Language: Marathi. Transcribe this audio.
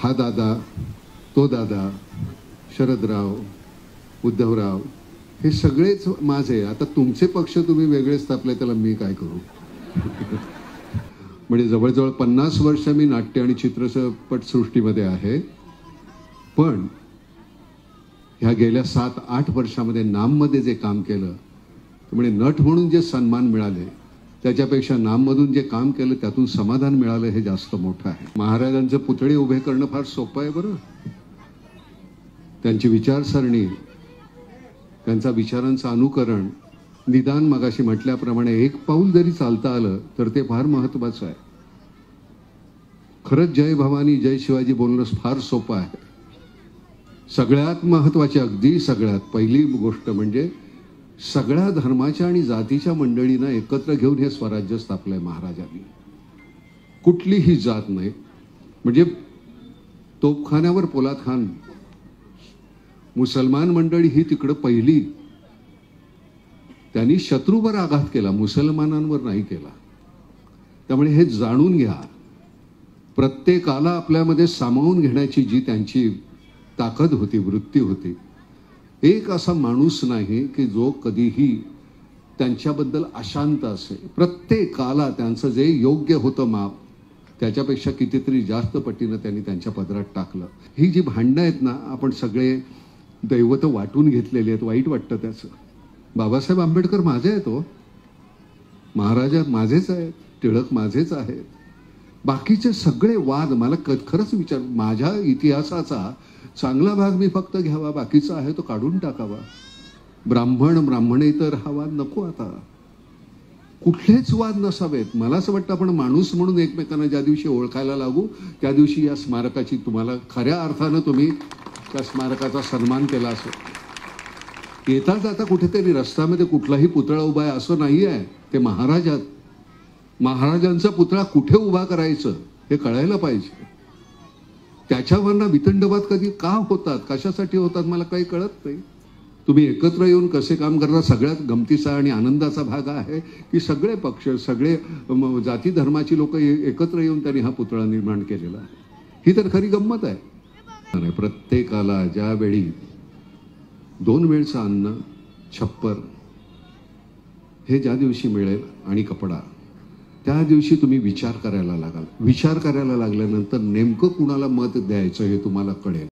हा दादा, तो दादा, शरदराव, उद्धवराव, हे सगळेच माझे. आता तुमचे पक्ष तुम्ही वेगळे स्थापले, त्याला मी काय करू? म्हणजे जवळजवळ 50 वर्ष मी नाट्य आणि चित्रपट सृष्टीमध्ये आहे. पण ह्या गेल्या 7-8 वर्षामध्ये नाममध्ये जे काम केलं, म्हणजे नट म्हणून जे सन्मान मिळाले, त्याच्यापेक्षा नाममधून जे काम केलं त्यातून समाधान मिळालं हे जास्त मोठं आहे. महाराजांचे पुतळे उभे करणं फार सोपं आहे बरं. त्यांची विचारसरणी, त्यांचा विचारांचं अनुकरण, निदान मगाशी म्हटल्याप्रमाणे एक पाऊल जरी चालता आलं तर ते फार महत्वाचं आहे. खरंच जय भवानी जय शिवाजी बोलणं फार सोपं आहे. सगळ्यात महत्वाची, अगदी सगळ्यात पहिली गोष्ट म्हणजे सगळ्या धर्माच्या आणि जातीच्या मंडळींना एकत्र घेऊन हे स्वराज्य स्थापलंय महाराजांनी. कुठलीही जात नाही. म्हणजे तोफखान्यावर पोलाद खान, मुसलमान मंडळी ही तिकडं पहिली. त्यांनी शत्रूवर आघात केला, मुसलमानांवर नाही केला. त्यामुळे हे जाणून घ्या, प्रत्येकाला आपल्यामध्ये सामावून घेण्याची जी त्यांची ताकद होती, वृत्ती होती. एक असा माणूस नाही की जो कधीही त्यांच्याबद्दल अशांत असेल. प्रत्येकाला त्यांचं जे योग्य होतं माप, त्याच्यापेक्षा कितीतरी जास्त पटीनं त्यांनी त्यांच्या पदरात टाकलं. ही जी भांडणं आहेत ना, आपण सगळे दैवत वाटून घेतलेली आहेत. वाईट वाटतं त्याचं. बाबासाहेब आंबेडकर माझे आहेत हो, महाराजा माझेच आहेत, टिळक माझेच आहेत. बाकीचे सगळे वाद मला खरंच विचार, माझ्या इतिहासाचा चांगला भाग मी फक्त घ्यावा, बाकीचा आहे तो काढून टाकावा. ब्राह्मणेतर हा वाद नको. आता कुठलेच वाद नसावेत. मला असं वाटतं आपण माणूस म्हणून एकमेकांना ज्या दिवशी ओळखायला लागू, त्या दिवशी या स्मारकाची, तुम्हाला खऱ्या अर्थानं तुम्ही त्या स्मारकाचा सन्मान केला असेल. येता जाता कुठेतरी रस्त्यामध्ये कुठलाही पुतळा उभा आहे असं नाही आहे. ते महाराजांचा पुतळा कुठे उभा करायचं हे कळायला पाहिजे. त्याच्यावरनं वितंडवाद कधी का होतात, कशासाठी होतात, मला काही कळत नाही. तुम्ही एकत्र येऊन कसे काम करता, सगळ्यात गमतीचा आणि आनंदाचा भाग आहे की सगळे पक्ष, सगळे जाती धर्माची लोक एकत्र येऊन त्यांनी हा पुतळा निर्माण केलेला आहे. ही तर खरी गंमत आहे. प्रत्येकाला ज्यावेळी 2 वेळचं अन्न, छप्पर हे ज्या दिवशी मिळेल आणि कपडा, त्या दिवशी तुम्ही विचार करायला लागाल. विचार करायला लागल्यानंतर नेमकं कुणाला मत द्यायचं हे तुम्हाला कळेल.